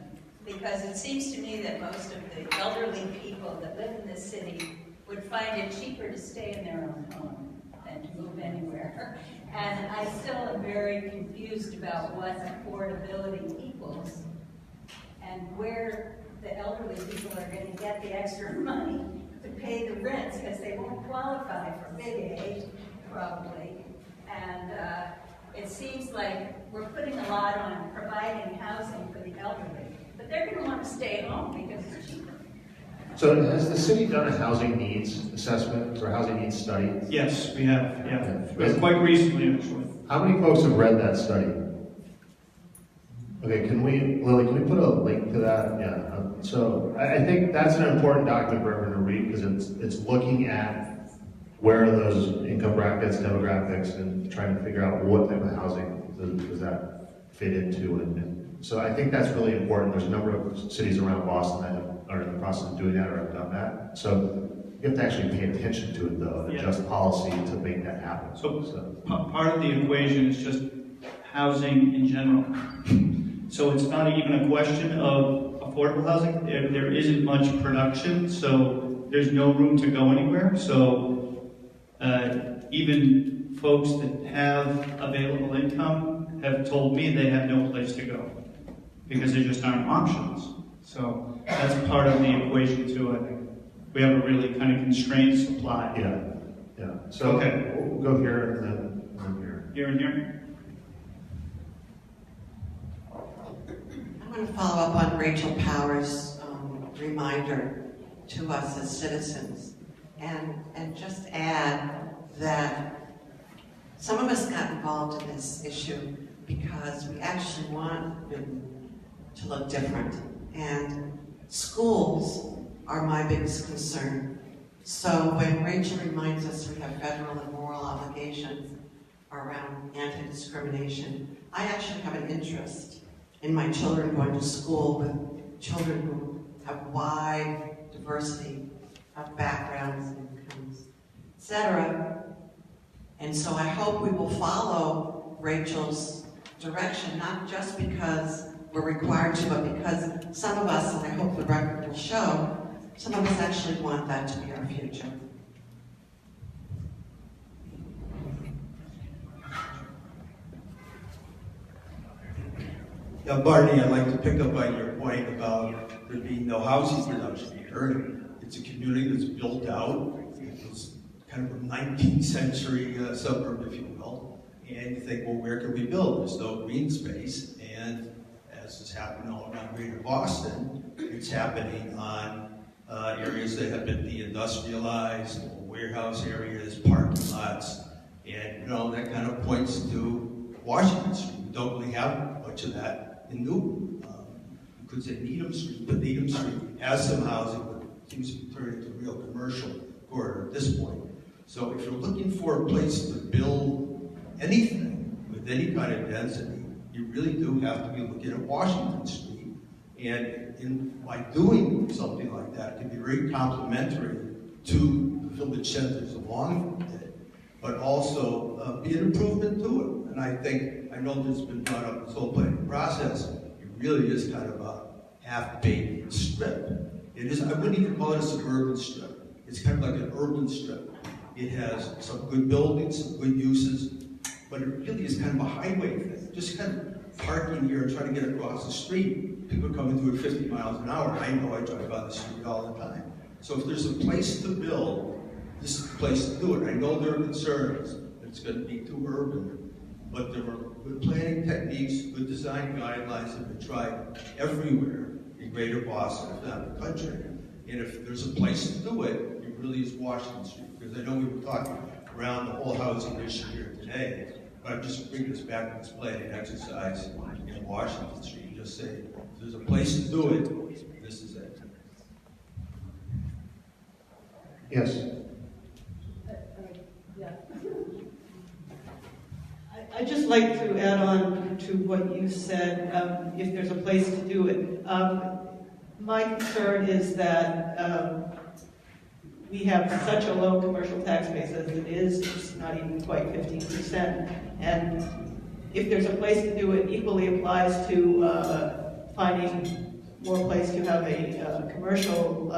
because it seems to me that most of the elderly people that live in this city would find it cheaper to stay in their own home than to move anywhere. And I still am very confused about what affordability equals and where the elderly people are going to get the extra money to pay the rents, because they won't qualify for big aid, probably. And it seems like we're putting a lot on providing housing for the elderly, but they're going to want to stay home because it's cheaper. So has the city done a housing needs assessment or housing needs study? Yes, we have, yeah. Quite recently, actually. How many folks have read that study? Okay, Lily, can we put a link to that? Yeah. So I think that's an important document for everyone to read, because it's looking at where are those income brackets, demographics, and trying to figure out what type of housing does that fit into. And so I think that's really important. There's a number of cities around Boston that are in the process of doing that or have done that. So you have to actually pay attention to it, though, and adjust policy to make that happen. So part of the equation is just housing in general. So it's not even a question of affordable housing. There isn't much production, so there's no room to go anywhere. So even folks that have available income have told me they have no place to go because there just aren't options. So that's part of the equation too, I think. We have a really kind of constrained supply. Yeah. So okay, we'll go here and then here. Here and here. I want to follow up on Rachel Power's reminder to us as citizens, and just add that some of us got involved in this issue because we actually want Newton to look different, and schools are my biggest concern. So when Rachel reminds us we have federal and moral obligations around anti-discrimination, I actually have an interest in my children going to school with children who have wide diversity of backgrounds, incomes, etc. And so I hope we will follow Rachel's direction, not just because we're required to, but because some of us, and I hope the record will show, some of us actually want that to be our future. Yeah, Barney, I'd like to pick up on your point about there being no housing production here. It's a community that's built out. It's kind of a 19th century suburb, if you will. And you think, well, where can we build? There's no green space. And as has happened all around Greater Boston, it's happening on areas that have been deindustrialized, warehouse areas, parking lots. And, that kind of points to Washington Street. We don't really have much of that in Newton. You could say Needham Street, but Needham Street has some housing, but seems to be turning into a real commercial corridor at this point. So if you're looking for a place to build anything with any kind of density, you really do have to be looking at Washington Street. And by doing something like that, it can be very complementary to the village centers along it, but also be an improvement to it. And I know this has been brought up this whole planning process. It really is kind of a half-baked strip. It is, I wouldn't even call it a suburban strip. It's kind of like an urban strip. It has some good buildings, some good uses, but it really is kind of a highway thing. Just kind of parking here and trying to get across the street. People come into it 50 miles an hour. I know I drive on the street all the time. So if there's a place to build, this is the place to do it. I know there are concerns that it's going to be too urban, but there are good planning techniques, good design guidelines that have been tried everywhere in Greater Boston, if not the country. And if there's a place to do it, it really is Washington Street. Because I know we were talking around the whole housing issue here today, but I'm just bringing us back to this planning exercise in Washington Street. Just say, if there's a place to do it, this is it. Yes. Yeah. I'd just like to add on to what you said, if there's a place to do it. My concern is that we have such a low commercial tax base as it is, it's not even quite 15%. And if there's a place to do it, equally applies to finding more place to have a commercial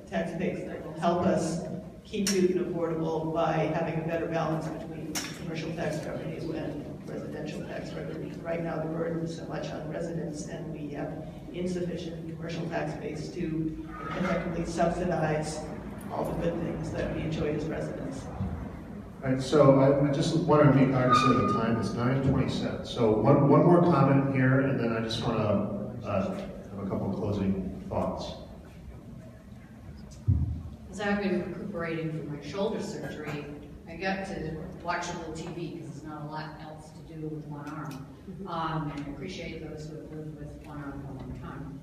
tax base that will help us keep Newton affordable by having a better balance between commercial tax revenue and residential tax revenue. Right now, the burden is so much on residents, and we have insufficient commercial tax base to effectively subsidize all the good things that we enjoy as residents. All right, so I just want to be cognizant of the time. It's 9:27. So one more comment here, and then I just want to have a couple of closing thoughts. As I've been recuperating from my shoulder surgery, I got to watch a little TV because there's not a lot else to do with one arm. And I appreciate those who have lived with one arm for a long time.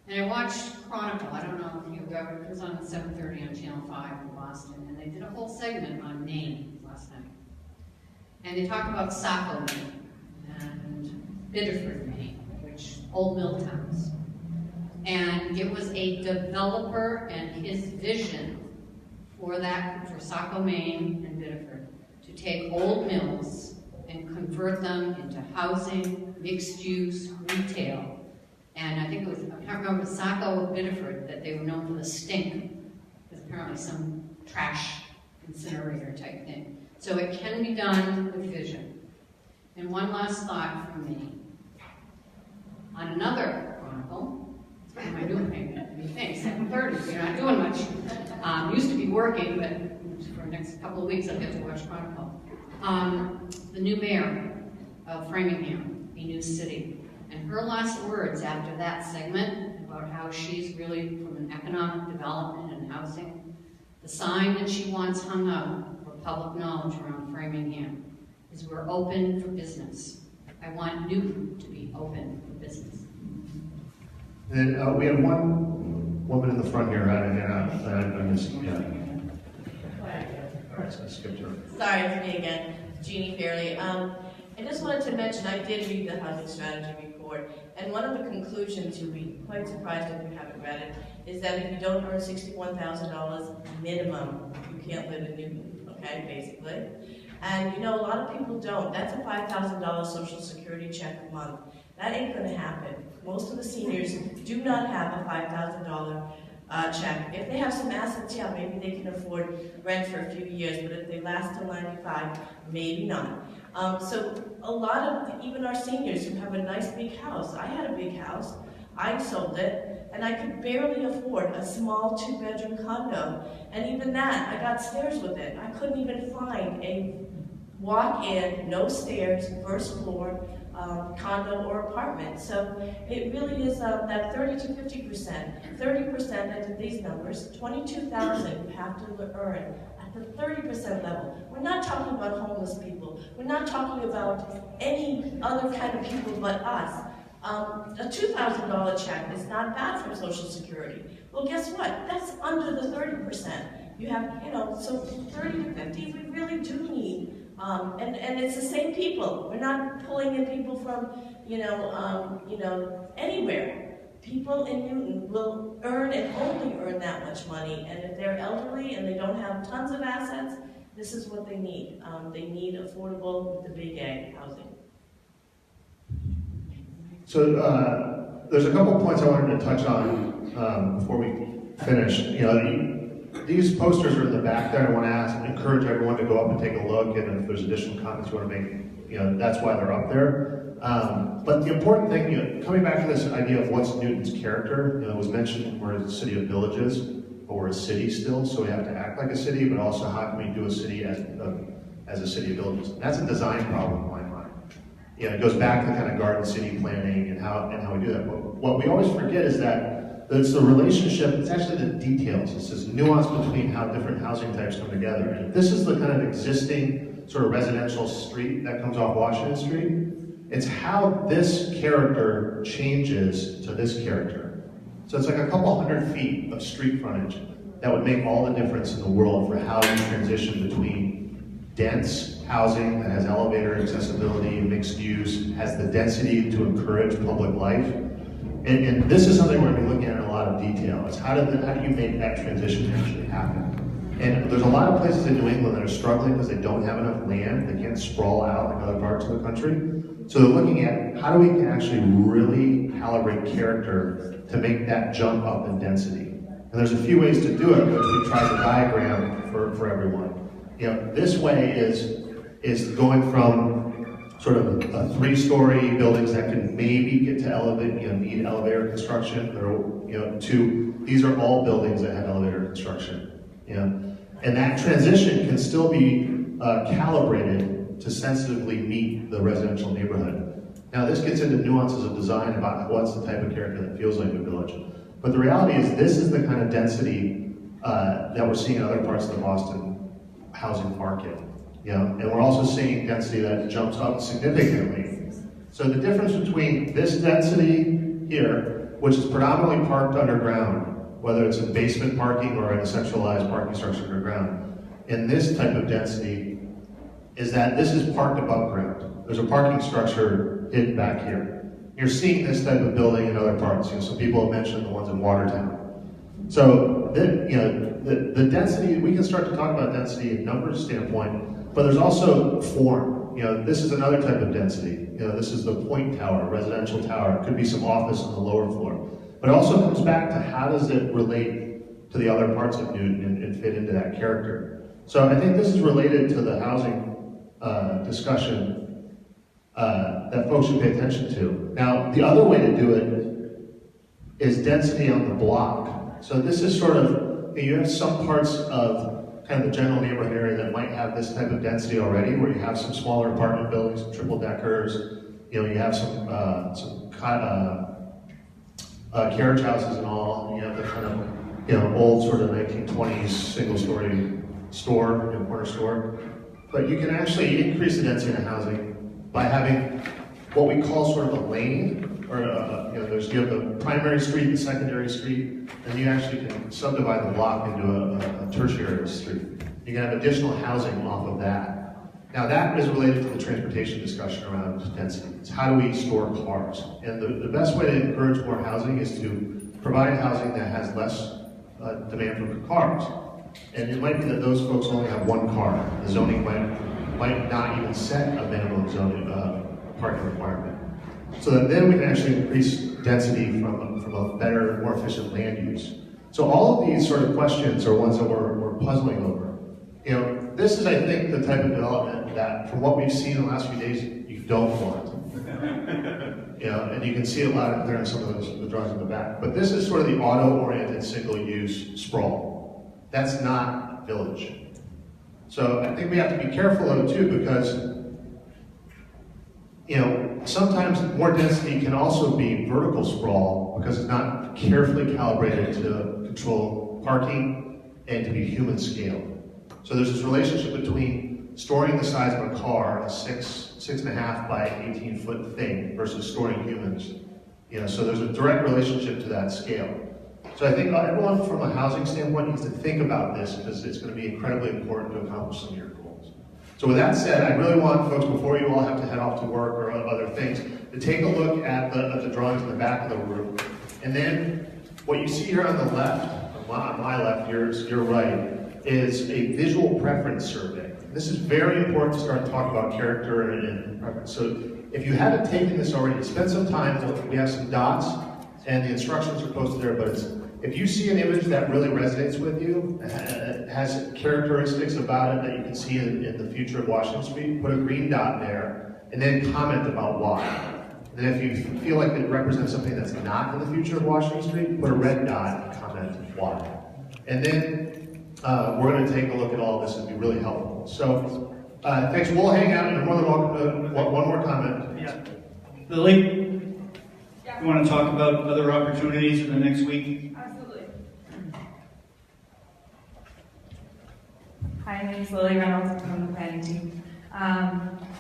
And I watched Chronicle. I don't know if you've ever, it was on 7:30 on Channel 5 in Boston, and they did a whole segment on Maine last night. And they talked about Saco, Maine, and Biddeford, Maine, which old mill towns. And it was a developer and his vision for Saco, Maine and Biddeford to take old mills and convert them into housing, mixed use, retail. And I think it was, I can't remember, Saco or Biddeford, that they were known for the stink. There's apparently some trash incinerator type thing. So it can be done with vision. And one last thought from me. On another Chronicle, what am I doing? Thanks, 7:30, you're not doing much. Used to be working, but for the next couple of weeks I'll get to watch Chronicle. The new mayor of Framingham, a new city. And her last words after that segment about how she's really from an economic development and housing, the sign that she wants hung up for public knowledge around Framingham is we're open for business. I want Newton to be open for business. And we have one woman in the front here, right? I missed you. All right, so I skipped her. Sorry, it's me again, Jeannie Fairley. I just wanted to mention, I did read the housing strategy report, and one of the conclusions, you'll be quite surprised if you haven't read it, is that if you don't earn $61,000 minimum, you can't live in Newton, okay, basically. And you know, a lot of people don't. That's a $5,000 Social Security check a month. That ain't gonna happen. Most of the seniors do not have a $5,000 check. If they have some assets, yeah, maybe they can afford rent for a few years, but if they last till 95, maybe not. So a lot of, even our seniors who have a nice big house, I had a big house, I sold it, and I could barely afford a small 2-bedroom condo. And even that, I got stairs with it. I couldn't even find a walk-in, no stairs, first floor, condo or apartment. So it really is that 30 to 50%. 30%, I did these numbers, 22,000 you have to earn at the 30% level. We're not talking about homeless people. We're not talking about any other kind of people but us. A $2,000 check is not bad from Social Security. Well, guess what? That's under the 30%. You have, you know, so 30 to 50, we really do need. And it's the same people. We're not pulling in people from, anywhere. People in Newton will earn and only earn that much money. And if they're elderly and they don't have tons of assets, this is what they need. They need affordable, with the big A, housing. So there's a couple of points I wanted to touch on before we finish. These posters are in the back there. I want to encourage everyone to go up and take a look, and if there's additional comments you want to make, that's why they're up there. But the important thing, coming back to this idea of what's Newton's character, it was mentioned we're a city of villages, but we're a city still, so we have to act like a city, but also how can we do a city as a city of villages? And that's a design problem in my mind. It goes back to kind of garden city planning and how we do that. But what we always forget is that it's the relationship, it's actually the details. It's this nuance between how different housing types come together. And if this is the kind of existing sort of residential street that comes off Washington Street, it's how this character changes to this character. So it's like a couple hundred feet of street frontage that would make all the difference in the world for how you transition between dense housing that has elevator accessibility, mixed use, has the density to encourage public life. And this is something we're going to be looking at in a lot of detail. know, is how do you make that transition actually happen? And there's a lot of places in New England that are struggling because they don't have enough land. They can't sprawl out like other parts of the country. So they're looking at how do we actually really calibrate character to make that jump up in density. And there's a few ways to do it, which we tried to diagram for everyone. You know, this way is going from sort of a 3-story buildings that can maybe get to elevate, you know, need elevator construction, or, you know, to these are all buildings that have elevator construction. You know? And that transition can still be calibrated to sensitively meet the residential neighborhood. Now this gets into nuances of design about what's the type of character that feels like a village. But the reality is this is the kind of density that we're seeing in other parts of the Boston housing market. You know? And we're also seeing density that jumps up significantly. So the difference between this density here, which is predominantly parked underground, whether it's in basement parking or in a centralized parking structure underground, and this type of density is that this is parked above ground. There's a parking structure hidden back here. You're seeing this type of building in other parts. You know, some people have mentioned the ones in Watertown. So the density, we can start to talk about density in numbers standpoint, but there's also form. You know, this is another type of density. You know, this is the point tower, residential tower. It could be some office on the lower floor. But it also comes back to how does it relate to the other parts of Newton and fit into that character. So I think this is related to the housing discussion that folks should pay attention to. Now, the other way to do it is density on the block. So this is sort of, you have some parts of kind of the general neighborhood area that might have this type of density already, where you have some smaller apartment buildings, some triple deckers, you know, you have some carriage houses and all, and you have the kind of, you know, old sort of 1920s single-story store, you know, corner store. But you can actually increase the density in housing by having what we call sort of a lane, or you know, you have the primary street and secondary street, and you actually can subdivide the block into a tertiary street. You can have additional housing off of that. Now that is related to the transportation discussion around density. It's how do we store cars? And the best way to encourage more housing is to provide housing that has less demand for cars. And it might be that those folks only have one car. The zoning might not even set a minimum zoning parking requirement. So that then we can actually increase density from a better, more efficient land use. So all of these sort of questions are ones that we're puzzling over. You know, this is, I think, the type of development that, from what we've seen in the last few days, you don't want. You know, and you can see a lot of there in some of the drawings in the back. But this is sort of the auto-oriented, single-use sprawl. That's not village. So I think we have to be careful though too, because you know, sometimes more density can also be vertical sprawl because it's not carefully calibrated to control parking and to be human scale. So there's this relationship between storing the size of a car, a 6.5 by 18-foot thing, versus storing humans. You know, so there's a direct relationship to that scale. So I think everyone from a housing standpoint needs to think about this because it's going to be incredibly important to accomplish some of your goals. So with that said, I really want folks, before you all have to head off to work or other things, to take a look at the drawings in the back of the room. And then what you see here on the left, on my left, your right, is a visual preference survey. This is very important to start talking about character and preference. So if you haven't taken this already, spend some time. We have some dots, and the instructions are posted there, but if you see an image that really resonates with you, has characteristics about it that you can see in the future of Washington Street, put a green dot there, and then comment about why. And then if you feel like it represents something that's not in the future of Washington Street, put a red dot and comment why. And then we're going to take a look at all of this and be really helpful. So thanks. We'll hang out, and you're more than welcome to one more comment. Yeah. Lily? You want to talk about other opportunities in the next week? Absolutely. Hi, my name is Lily Reynolds. I'm from the planning team.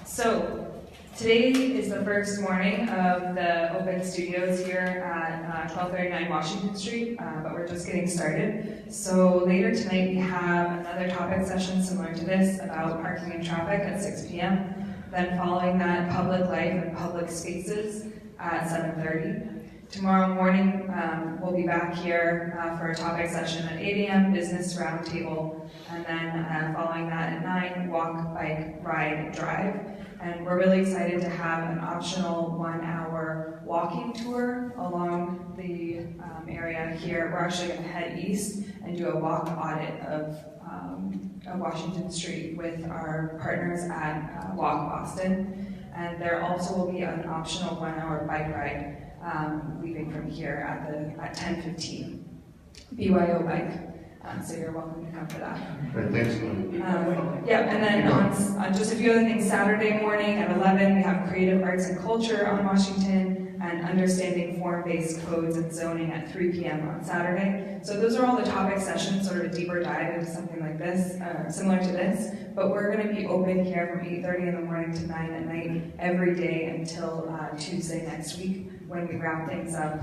So today is the first morning of the open studios here at 1239 Washington Street, but we're just getting started. So later tonight we have another topic session similar to this about parking and traffic at 6 p.m. Then following that, public life and public spaces at 7:30. Tomorrow morning, we'll be back here for a topic session at 8 a.m., business roundtable, and then following that at 9, walk, bike, ride, drive. And we're really excited to have an optional 1-hour walking tour along the area here. We're actually going to head east and do a walk audit of Washington Street with our partners at Walk Boston. And there also will be an optional 1-hour bike ride leaving from here at 10:15. BYO bike. So you're welcome to come for that. Great, thanks, Lou. Yeah, and then on just a few other things, Saturday morning at 11, we have Creative Arts and Culture on Washington, and Understanding Form-Based Codes and Zoning at 3 p.m. on Saturday. So those are all the topic sessions, sort of a deeper dive into something like this, similar to this, but we're going to be open here from 8:30 in the morning to 9 at night every day until Tuesday next week when we wrap things up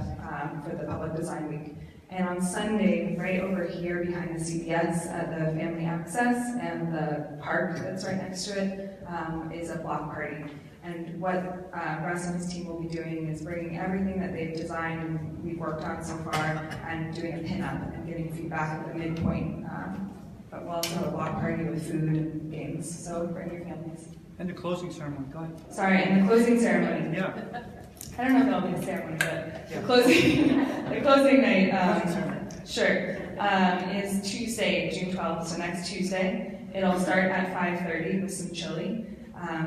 for the Public Design Week. And on Sunday, right over here behind the CBS at the Family Access and the park that's right next to it is a block party. And what Russ and his team will be doing is bringing everything that they've designed and we've worked on so far and doing a pin-up and getting feedback at the midpoint. But we'll also have a block party with food and games, so bring your families. And the closing ceremony, go ahead. Sorry, and the closing ceremony. Yeah. I don't know if that'll be a ceremony, but the closing night, sure, is Tuesday, June 12th, so next Tuesday. It'll start at 5:30 with some chili.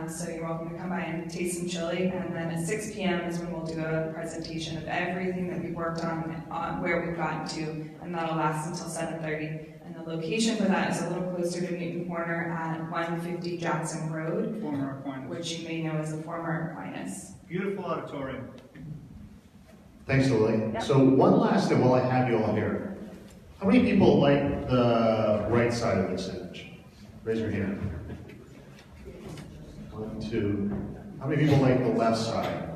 So you're welcome to come by and taste some chili. And then at 6 p.m. is when we'll do a presentation of everything that we've worked on where we've gotten to, and that'll last until 7:30. And the location for that is a little closer to Newton Corner at 150 Jackson Road, Former Aquinas. which you may know as the former Aquinas. Beautiful auditorium. Thanks, Lily. Yep. So one last thing while I have you all here. How many people like the right side of this image? Raise your hand. 1, 2. How many people like the left side?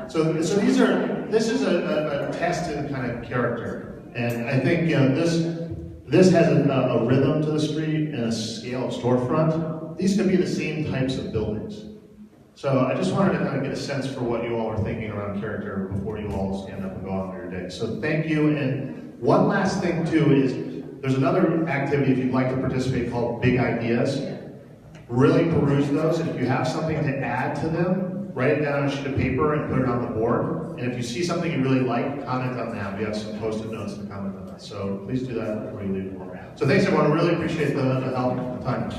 So this is a test in kind of character, and I think this has a rhythm to the street and a scale of storefront. These could be the same types of buildings. So I just wanted to kind of get a sense for what you all are thinking around character before you all stand up and go on with your day. So thank you. And one last thing too is there's another activity if you'd like to participate called Big Ideas. Really peruse those. If you have something to add to them, write it down on a sheet of paper and put it on the board. And if you see something you really like, comment on that. We have some post-it notes to comment on that. So please do that before you leave. So thanks everyone. I really appreciate the help and the time.